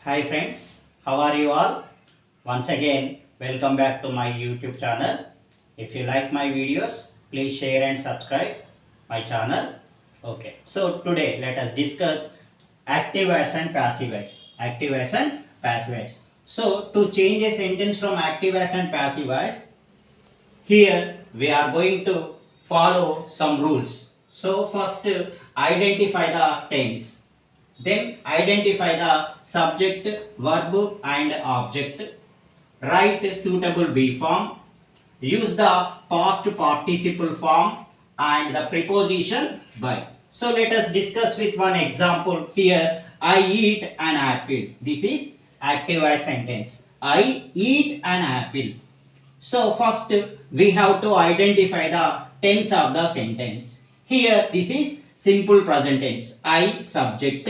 Hi friends, how are you all? Once again, welcome back to my YouTube channel. If you like my videos, please share and subscribe my channel. Okay, so today let us discuss active voice and passive voice. Active voice and passive voice. So to change a sentence from active voice and passive voice, here we are going to follow some rules. So first identify the tense. Then identify the subject, verb and object. Write suitable be form. Use the past participle form and the preposition by. So let us discuss with one example here. I eat an apple. This is active voice sentence. I eat an apple. So first we have to identify the tense of the sentence. Here this is simple present tense. I subject,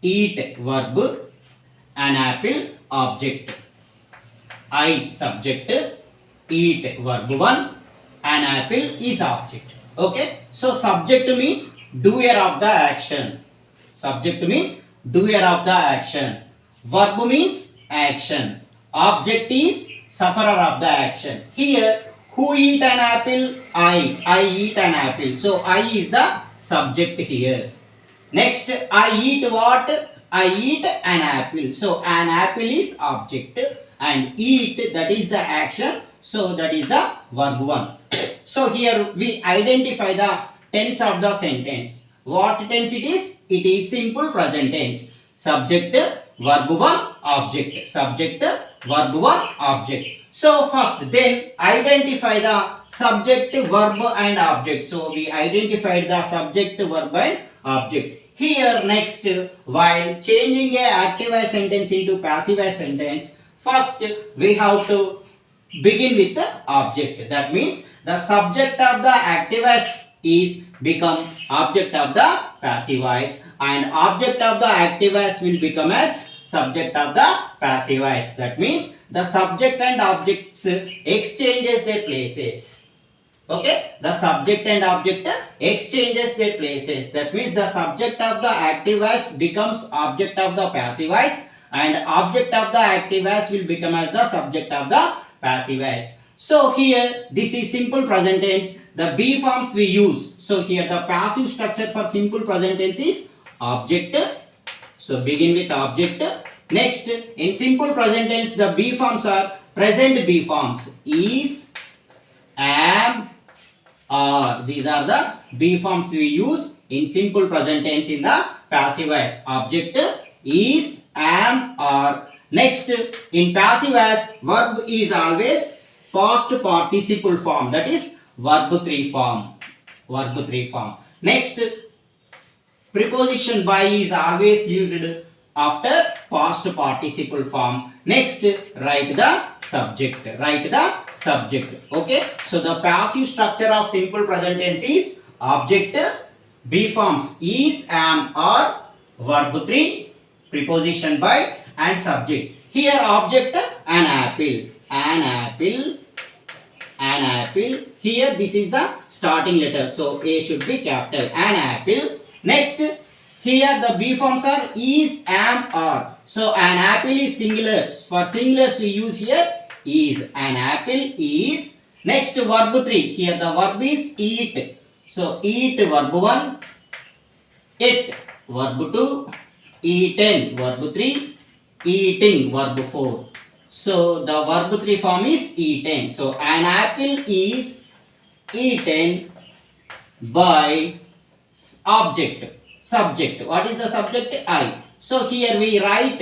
eat verb, an apple object. I subject, eat verb 1, an apple is object. Okay, so subject means doer of the action. Subject means doer of the action. Verb means action. Object is sufferer of the action. Here, who eat an apple? I eat an apple. So I is the subject here. Next, I eat what? I eat an apple. So an apple is object and eat, that is the action. So that is the verb 1. So here we identify the tense of the sentence. What tense it is? It is simple present tense. Subject, verb 1, object. Subject, verb 1, object. So first then identify the subject, verb and object. So we identified the subject, verb and object. Here next, while changing a active voice sentence into passive voice sentence, first we have to begin with the object. That means the subject of the active voice is become object of the passive voice and object of the active voice will become as subject of the passive voice. That means the subject and objects exchanges their places. Okay, the subject and object exchanges their places. That means the subject of the active voice becomes object of the passive voice and object of the active voice will become as the subject of the passive voice. So here this is simple present tense. The be forms we use. So here the passive structure for simple present tense is object. So begin with object. Next, in simple present tense the be forms are present be forms. Is, am, are. These are the be forms we use in simple present tense in the passive voice. Object, is, am, are. Next, in passive voice verb is always past participle form, that is verb 3 form. Verb 3 form. Next, preposition by is always used after past participle form. Next, write the subject. Write the subject. Okay. So the passive structure of simple present tense is object, be forms is, am, are, verb 3, preposition by and subject. Here object an apple. An apple. An apple. Here this is the starting letter. So A should be capital. An apple. Next, here the be forms are is, am, are. So an apple is singular. For singulars we use here is. An apple is. Next, verb 3. Here the verb is eat. So eat verb 1. Eat verb 2. Eaten verb 3. Eating verb 4. So the verb 3 form is eaten. So an apple is eaten by object. Subject. What is the subject? I. So here we write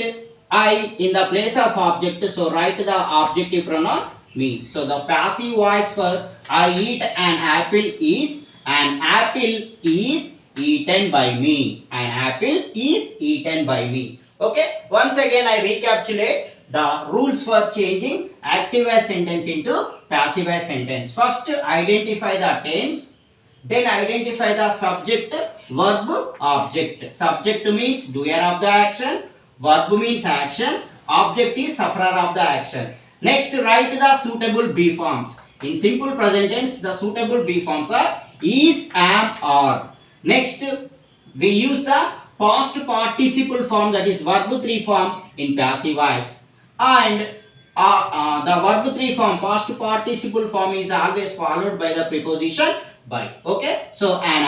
I in the place of object. So write the objective pronoun me. So the passive voice for I eat an apple is an apple is eaten by me. An apple is eaten by me. Okay. Once again I recapitulate the rules for changing active voice sentence into passive voice sentence. First identify the tense. Then identify the subject, verb, object. Subject means doer of the action. Verb means action. Object is sufferer of the action. Next, write the suitable be forms. In simple present tense, the suitable be forms are is, am, are. Next, we use the past participle form, that is verb 3 form in passive voice, and the verb 3 form past participle form is always followed by the preposition by. Okay, so an